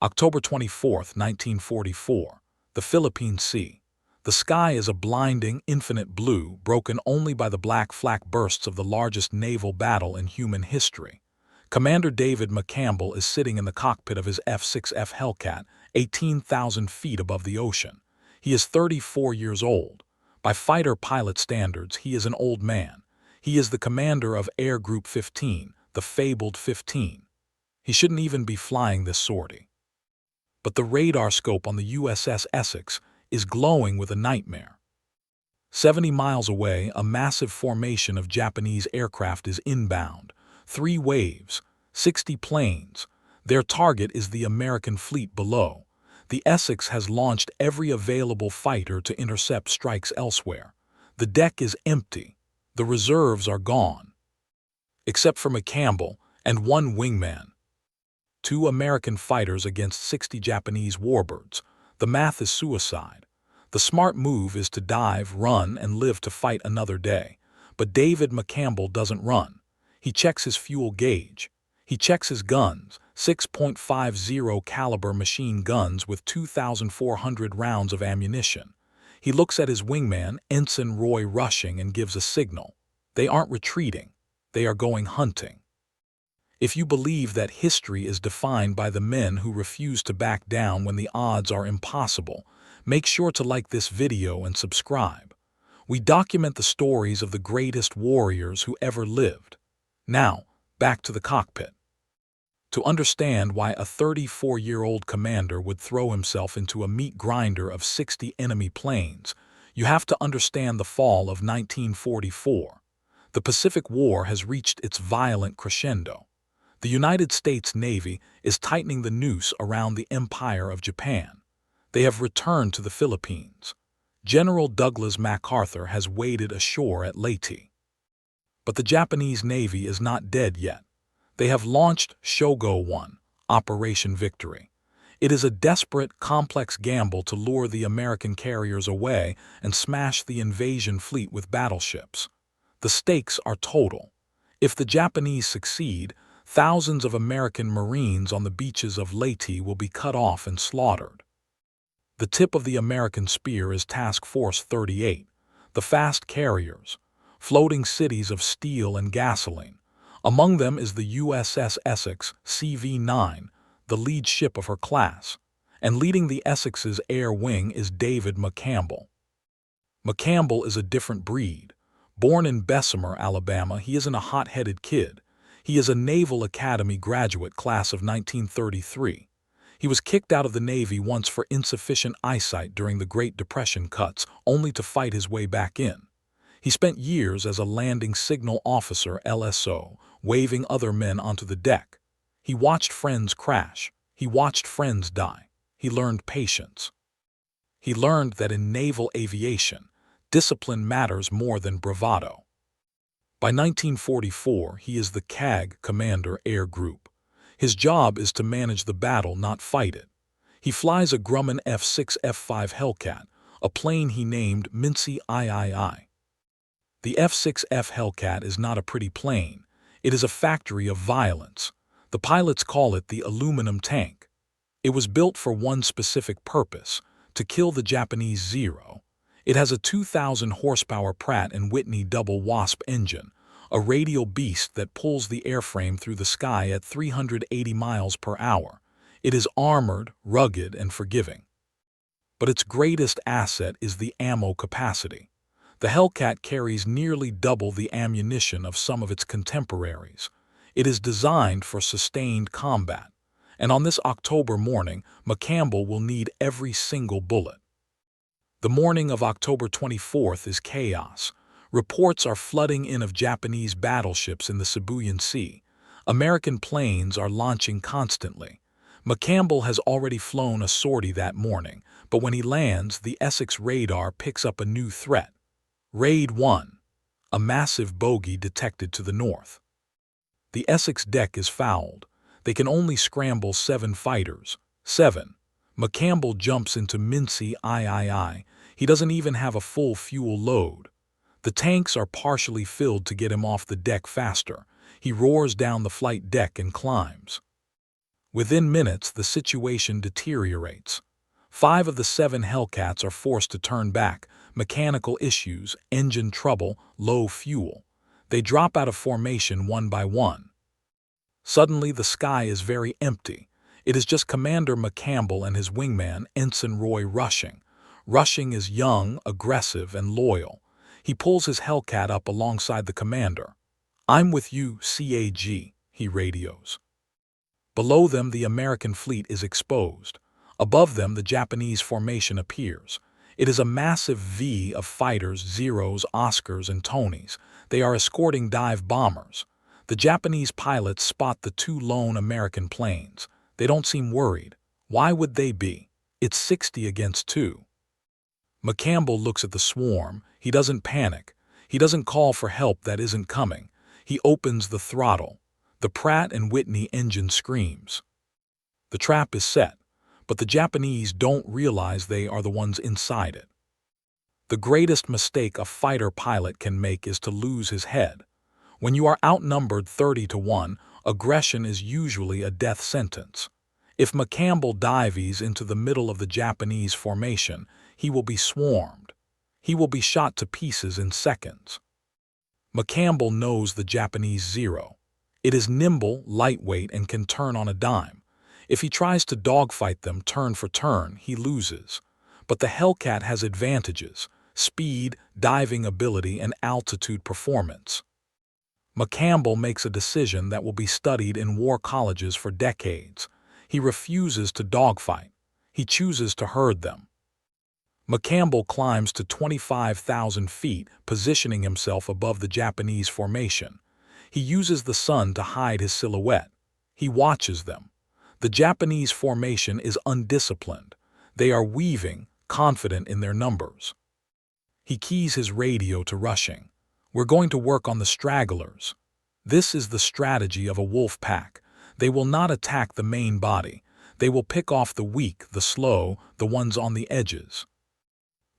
October 24, 1944. The Philippine Sea. The sky is a blinding, infinite blue, broken only by the black flak bursts of the largest naval battle in human history. Commander David McCampbell is sitting in the cockpit of his F6F Hellcat, 18,000 feet above the ocean. He is 34 years old. By fighter pilot standards, he is an old man. He is the commander of Air Group 15, the fabled 15. He shouldn't even be flying this sortie. But the radar scope on the USS Essex is glowing with a nightmare. 70 miles away, a massive formation of Japanese aircraft is inbound. 3 waves, 60 planes. Their target is the American fleet below. The Essex has launched every available fighter to intercept strikes elsewhere. The deck is empty. The reserves are gone. Except for McCampbell and 1 wingman. 2 American fighters against 60 Japanese warbirds. The math is suicide. The smart move is to dive, run, and live to fight another day. But David McCampbell doesn't run. He checks his fuel gauge. He checks his guns, 6.50 caliber machine guns with 2,400 rounds of ammunition. He looks at his wingman, Ensign Roy Rushing, and gives a signal. They aren't retreating. They are going hunting. If you believe that history is defined by the men who refuse to back down when the odds are impossible, make sure to like this video and subscribe. We document the stories of the greatest warriors who ever lived. Now, back to the cockpit. To understand why a 34-year-old commander would throw himself into a meat grinder of 60 enemy planes, you have to understand the fall of 1944. The Pacific War has reached its violent crescendo. The United States Navy is tightening the noose around the Empire of Japan. They have returned to the Philippines. General Douglas MacArthur has waded ashore at Leyte. But the Japanese Navy is not dead yet. They have launched Shogo 1, Operation Victory. It is a desperate, complex gamble to lure the American carriers away and smash the invasion fleet with battleships. The stakes are total. If the Japanese succeed, thousands of American Marines on the beaches of Leyte will be cut off and slaughtered. The tip of the American spear is Task Force 38, the fast carriers, floating cities of steel and gasoline. Among them is the USS Essex, CV-9, the lead ship of her class, and leading the Essex's air wing is David McCampbell. McCampbell is a different breed. Born in Bessemer, Alabama, he isn't a hot-headed kid. He is a Naval Academy graduate, class of 1933. He was kicked out of the Navy once for insufficient eyesight during the Great Depression cuts, only to fight his way back in. He spent years as a landing signal officer, LSO, waving other men onto the deck. He watched friends crash. He watched friends die. He learned patience. He learned that in naval aviation, discipline matters more than bravado. By 1944, he is the CAG Commander Air Group. His job is to manage the battle, not fight it. He flies a Grumman F6F Hellcat, a plane he named Minsi III. The F6F Hellcat is not a pretty plane. It is a factory of violence. The pilots call it the aluminum tank. It was built for one specific purpose, to kill the Japanese Zero. It has a 2,000 horsepower Pratt & Whitney double Wasp engine, a radial beast that pulls the airframe through the sky at 380 miles per hour. It is armored, rugged, and forgiving. But its greatest asset is the ammo capacity. The Hellcat carries nearly double the ammunition of some of its contemporaries. It is designed for sustained combat, and on this October morning, McCampbell will need every single bullet. The morning of October 24th is chaos. Reports are flooding in of Japanese battleships in the Philippine Sea. American planes are launching constantly. McCampbell has already flown a sortie that morning, but when he lands, the Essex radar picks up a new threat. Raid 1. A massive bogey detected to the north. The Essex deck is fouled. They can only scramble 7 fighters. 7. McCampbell jumps into Minsi III. He doesn't even have a full fuel load. The tanks are partially filled to get him off the deck faster. He roars down the flight deck and climbs. Within minutes, the situation deteriorates. 5 of the 7 Hellcats are forced to turn back, mechanical issues, engine trouble, low fuel. They drop out of formation one by one. Suddenly, the sky is very empty. It is just Commander McCampbell and his wingman, Ensign Roy Rushing. Rushing is young, aggressive, and loyal. He pulls his Hellcat up alongside the commander. "I'm with you, CAG," he radios. Below them, the American fleet is exposed. Above them, the Japanese formation appears. It is a massive V of fighters, Zeros, Oscars, and Tonys. They are escorting dive bombers. The Japanese pilots spot the 2 lone American planes. They don't seem worried. Why would they be? It's 60 against 2. McCampbell looks at the swarm. He doesn't panic. He doesn't call for help that isn't coming. He opens the throttle. The Pratt & Whitney engine screams. The trap is set, but the Japanese don't realize they are the ones inside it. The greatest mistake a fighter pilot can make is to lose his head. When you are outnumbered 30-1, aggression is usually a death sentence. If McCampbell dives into the middle of the Japanese formation, he will be swarmed. He will be shot to pieces in seconds. McCampbell knows the Japanese Zero. It is nimble, lightweight, and can turn on a dime. If he tries to dogfight them turn for turn, he loses. But the Hellcat has advantages: speed, diving ability, and altitude performance. McCampbell makes a decision that will be studied in war colleges for decades. He refuses to dogfight. He chooses to herd them. McCampbell climbs to 25,000 feet, positioning himself above the Japanese formation. He uses the sun to hide his silhouette. He watches them. The Japanese formation is undisciplined. They are weaving, confident in their numbers. He keys his radio to Rushing. "We're going to work on the stragglers." This is the strategy of a wolf pack. They will not attack the main body. They will pick off the weak, the slow, the ones on the edges.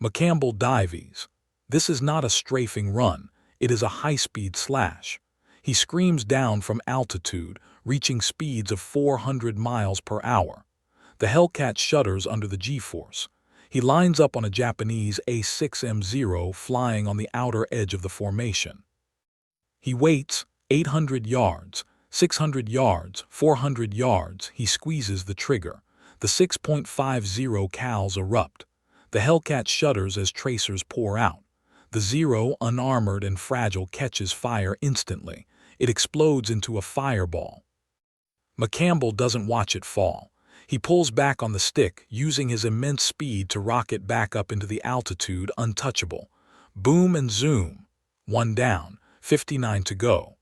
McCampbell dives. This is not a strafing run. It is a high-speed slash. He screams down from altitude, reaching speeds of 400 miles per hour. The Hellcat shudders under the G-force. He lines up on a Japanese A6M0 flying on the outer edge of the formation. He waits, 800 yards, 600 yards, 400 yards. He squeezes the trigger. The 6.50 cals erupt. The Hellcat shudders as tracers pour out. The Zero, unarmored and fragile, catches fire instantly. It explodes into a fireball. McCampbell doesn't watch it fall. He pulls back on the stick, using his immense speed to rocket back up into the altitude untouchable. Boom and zoom. 1 down, 59 to go.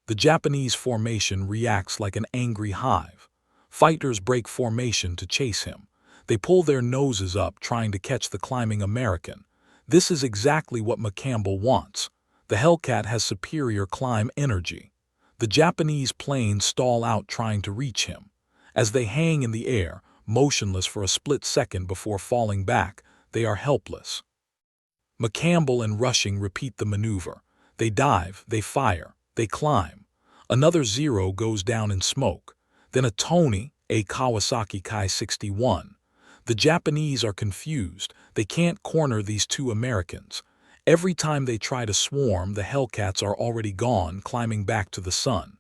The Japanese formation reacts like an angry hive. Fighters break formation to chase him. They pull their noses up, trying to catch the climbing American. This is exactly what McCampbell wants. The Hellcat has superior climb energy. The Japanese planes stall out trying to reach him. As they hang in the air, motionless for a split second before falling back, they are helpless. McCampbell and Rushing repeat the maneuver. They dive, they fire, they climb. Another Zero goes down in smoke. Then a Tony, a Kawasaki Kai-61. The Japanese are confused. They can't corner these 2 Americans. Every time they try to swarm, the Hellcats are already gone, climbing back to the sun.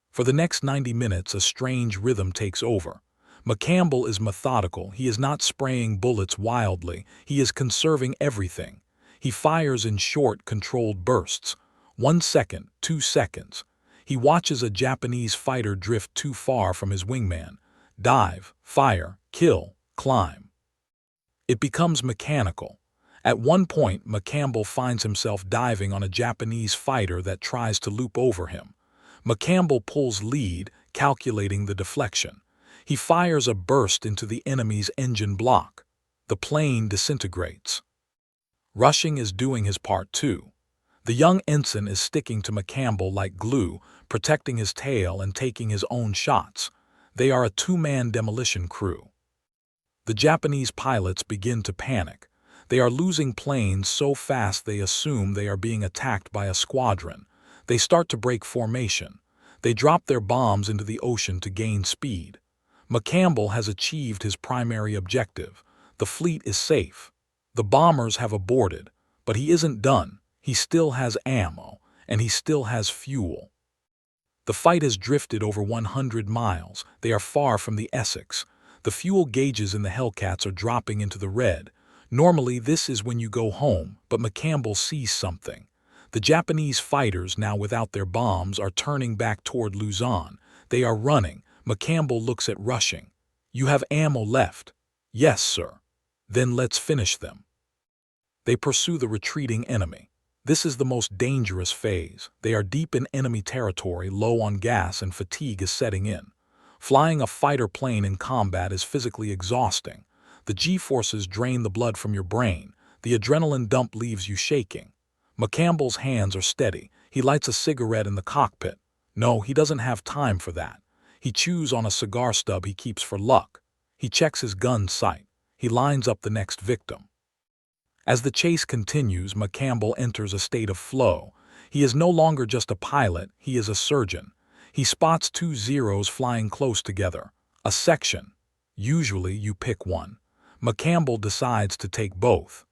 For the next 90 minutes, a strange rhythm takes over. McCampbell is methodical. He is not spraying bullets wildly. He is conserving everything. He fires in short, controlled bursts. 1 second, 2 seconds. He watches a Japanese fighter drift too far from his wingman. Dive, fire, kill, climb. It becomes mechanical. At one point, McCampbell finds himself diving on a Japanese fighter that tries to loop over him. McCampbell pulls lead, calculating the deflection. He fires a burst into the enemy's engine block. The plane disintegrates. Rushing is doing his part too. The young ensign is sticking to McCampbell like glue, protecting his tail and taking his own shots. They are a 2-man demolition crew. The Japanese pilots begin to panic. They are losing planes so fast they assume they are being attacked by a squadron. They start to break formation. They drop their bombs into the ocean to gain speed. McCampbell has achieved his primary objective. The fleet is safe. The bombers have aborted, but he isn't done. He still has ammo, and he still has fuel. The fight has drifted over 100 miles. They are far from the Essex. The fuel gauges in the Hellcats are dropping into the red. Normally, this is when you go home, but McCampbell sees something. The Japanese fighters, now without their bombs, are turning back toward Luzon. They are running. McCampbell looks at Rushing. "You have ammo left." "Yes, sir." "Then let's finish them." They pursue the retreating enemy. This is the most dangerous phase. They are deep in enemy territory, low on gas, and fatigue is setting in. Flying a fighter plane in combat is physically exhausting. The G-forces drain the blood from your brain. The adrenaline dump leaves you shaking. McCampbell's hands are steady. He lights a cigarette in the cockpit. No, he doesn't have time for that. He chews on a cigar stub he keeps for luck. He checks his gun sight. He lines up the next victim. As the chase continues, McCampbell enters a state of flow. He is no longer just a pilot, he is a surgeon. He spots two Zeros flying close together. A section. Usually you pick one. McCampbell decides to take both.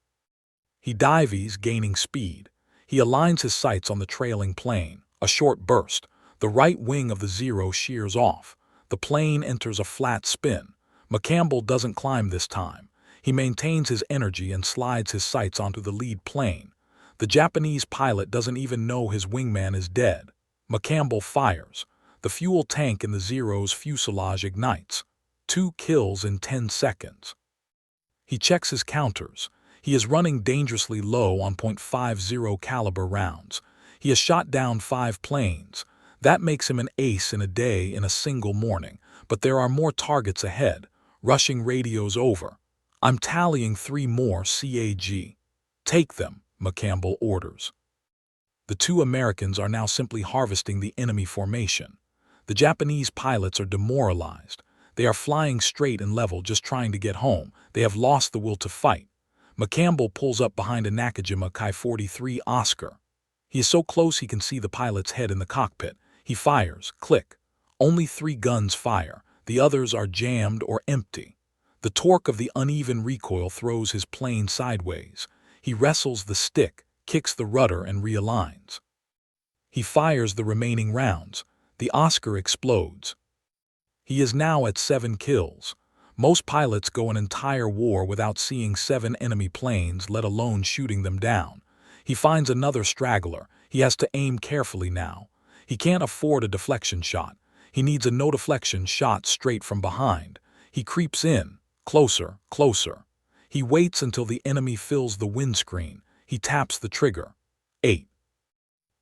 He dives, gaining speed. He aligns his sights on the trailing plane. A short burst. The right wing of the Zero shears off. The plane enters a flat spin. McCampbell doesn't climb this time. He maintains his energy and slides his sights onto the lead plane. The Japanese pilot doesn't even know his wingman is dead. McCampbell fires. The fuel tank in the Zero's fuselage ignites. 2 kills in 10 seconds. He checks his counters. He is running dangerously low on .50 caliber rounds. He has shot down 5 planes. That makes him an ace in a day in a single morning. But there are more targets ahead. Rushing radios over. "I'm tallying 3 more CAG. Take them," McCampbell orders. The 2 Americans are now simply harvesting the enemy formation. The Japanese pilots are demoralized. They are flying straight and level, just trying to get home. They have lost the will to fight. McCampbell pulls up behind a Nakajima Ki-43 Oscar. He is so close he can see the pilot's head in the cockpit. He fires. Click. Only 3 guns fire. The others are jammed or empty. The torque of the uneven recoil throws his plane sideways. He wrestles the stick, kicks the rudder, and realigns. He fires the remaining rounds. The Oscar explodes. He is now at 7 kills. Most pilots go an entire war without seeing 7 enemy planes, let alone shooting them down. He finds another straggler. He has to aim carefully now. He can't afford a deflection shot. He needs a no-deflection shot straight from behind. He creeps in. Closer, closer. He waits until the enemy fills the windscreen. He taps the trigger. 8.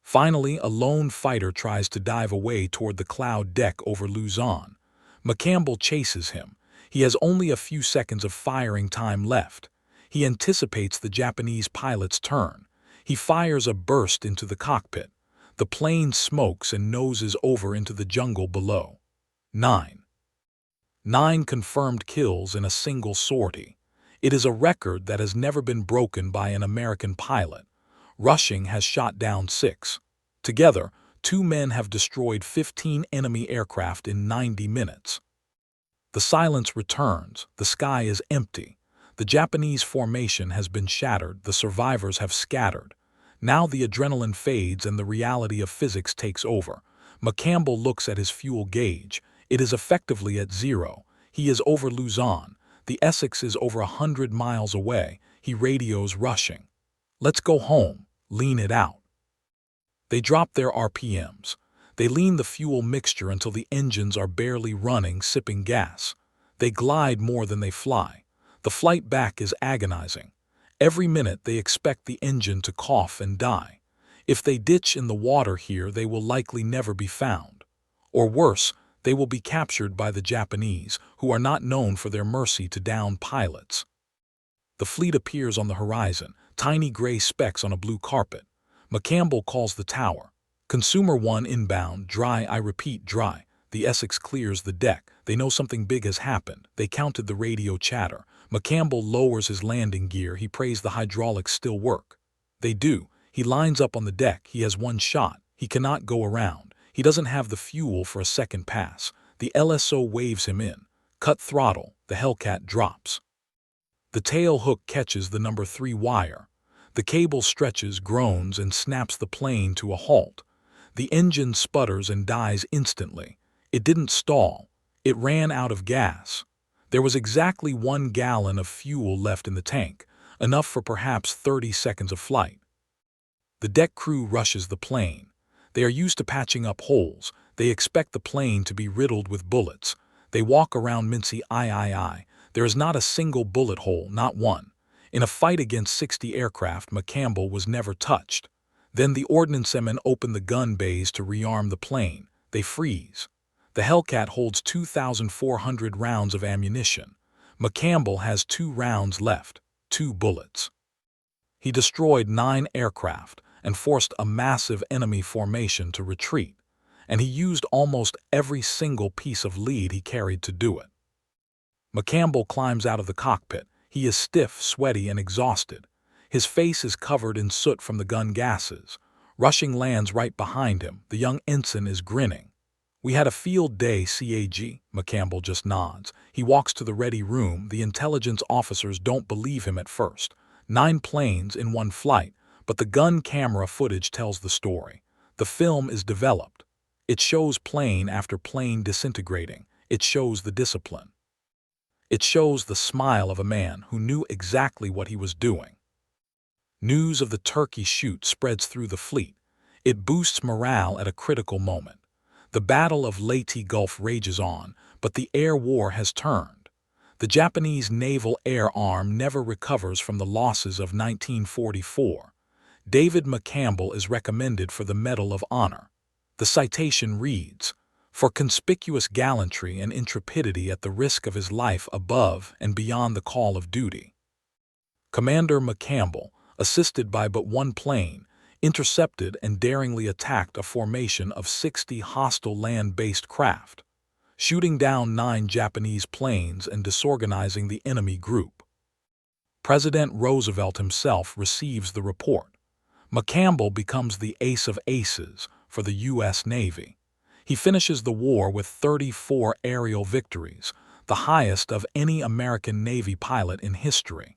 Finally, a lone fighter tries to dive away toward the cloud deck over Luzon. McCampbell chases him. He has only a few seconds of firing time left. He anticipates the Japanese pilot's turn. He fires a burst into the cockpit. The plane smokes and noses over into the jungle below. 9 confirmed kills in a single sortie. It is a record that has never been broken by an American pilot. Rushing has shot down 6. Together, 2 men have destroyed 15 enemy aircraft in 90 minutes. The silence returns. The sky is empty. The Japanese formation has been shattered. The survivors have scattered. Now the adrenaline fades and the reality of physics takes over. McCampbell looks at his fuel gauge. It is effectively at 0. He is over Luzon. The Essex is over 100 miles away. He radios Rushing. "Let's go home. Lean it out." They drop their RPMs. They lean the fuel mixture until the engines are barely running, sipping gas. They glide more than they fly. The flight back is agonizing. Every minute they expect the engine to cough and die. If they ditch in the water here, they will likely never be found. Or worse, they will be captured by the Japanese, who are not known for their mercy to downed pilots. The fleet appears on the horizon, tiny gray specks on a blue carpet. McCampbell calls the tower. "Consumer 1 inbound, dry, I repeat, dry." The Essex clears the deck. They know something big has happened. They counted the radio chatter. McCampbell lowers his landing gear. He prays the hydraulics still work. They do. He lines up on the deck. He has 1 shot. He cannot go around. He doesn't have the fuel for a second pass. The LSO waves him in. Cut throttle, the Hellcat drops. The tail hook catches the number 3 wire. The cable stretches, groans, and snaps the plane to a halt. The engine sputters and dies instantly. It didn't stall. It ran out of gas. There was exactly 1 gallon of fuel left in the tank, enough for perhaps 30 seconds of flight. The deck crew rushes the plane. They are used to patching up holes. They expect the plane to be riddled with bullets. They walk around Minsi III. There is not a single bullet hole, not one. In a fight against 60 aircraft, McCampbell was never touched. Then the ordnancemen open the gun bays to rearm the plane. They freeze. The Hellcat holds 2,400 rounds of ammunition. McCampbell has 2 rounds left, 2 bullets. He destroyed 9 aircraft and forced a massive enemy formation to retreat, and he used almost every single piece of lead he carried to do it. McCampbell climbs out of the cockpit. He is stiff, sweaty, and exhausted. His face is covered in soot from the gun gases. Rushing lands right behind him. The young ensign is grinning. "We had a field day, CAG," McCampbell just nods. He walks to the ready room. The intelligence officers don't believe him at first. 9 planes in one flight, but the gun camera footage tells the story. The film is developed. It shows plane after plane disintegrating. It shows the discipline. It shows the smile of a man who knew exactly what he was doing. News of the turkey shoot spreads through the fleet. It boosts morale at a critical moment. The Battle of Leyte Gulf rages on, but the air war has turned. The Japanese naval air arm never recovers from the losses of 1944. David McCampbell is recommended for the Medal of Honor. The citation reads, "For conspicuous gallantry and intrepidity at the risk of his life above and beyond the call of duty." Commander McCampbell, assisted by but 1 plane, intercepted and daringly attacked a formation of 60 hostile land-based craft, shooting down 9 Japanese planes and disorganizing the enemy group. President Roosevelt himself receives the report. McCampbell becomes the ace of aces for the U.S. Navy. He finishes the war with 34 aerial victories, the highest of any American Navy pilot in history.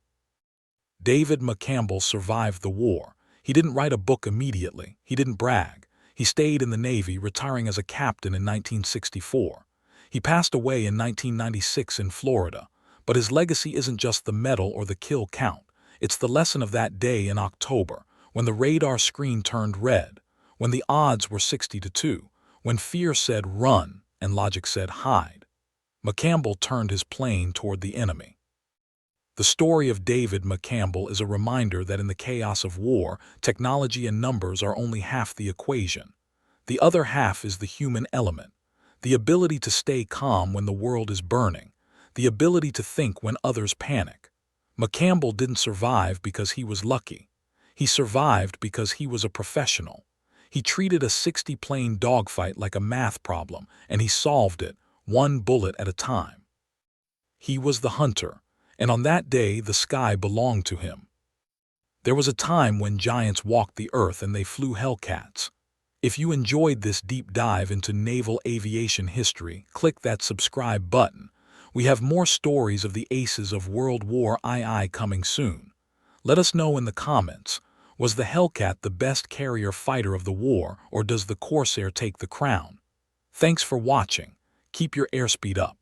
David McCampbell survived the war. He didn't write a book immediately. He didn't brag. He stayed in the Navy, retiring as a captain in 1964. He passed away in 1996 in Florida. But his legacy isn't just the medal or the kill count. It's the lesson of that day in October, when the radar screen turned red, when the odds were 60-2, when fear said run and logic said hide. McCampbell turned his plane toward the enemy. The story of David McCampbell is a reminder that in the chaos of war, technology and numbers are only half the equation. The other half is the human element, the ability to stay calm when the world is burning, the ability to think when others panic. McCampbell didn't survive because he was lucky. He survived because he was a professional. He treated a 60-plane dogfight like a math problem, and he solved it, 1 bullet at a time. He was the hunter, and on that day the sky belonged to him. There was a time when giants walked the earth and they flew Hellcats. If you enjoyed this deep dive into naval aviation history, click that subscribe button. We have more stories of the aces of World War II coming soon. Let us know in the comments, was the Hellcat the best carrier fighter of the war, or does the Corsair take the crown? Thanks for watching. Keep your airspeed up.